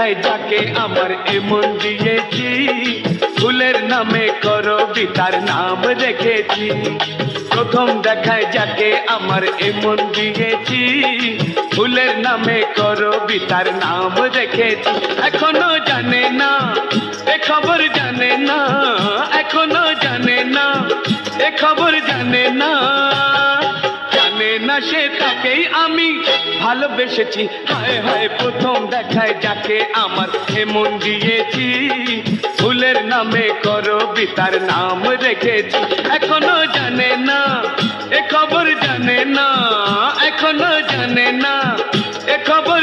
দেখায় যাকে আমার এমন দিয়েছি, ফুলের নামে করবিতার নাম রেখেছি। প্রথম দেখায় যাকে আমার এমন দিয়েছি, ফুলের নামে করবিতার নাম রেখেছি। এখনো জানে না এ খবর জানে না, এখনো জানে না এ খবর জানে না, জানে না সে তাকেই আমি ভালোবেসেছি। হায় হায় প্রথম দেখায় যাকে আমার এমন দিয়েছি, ফুলের নামে করবিতার নাম রেখেছি। এখনো জানে না এ খবর জানে না, এখনো জানে না এ খবর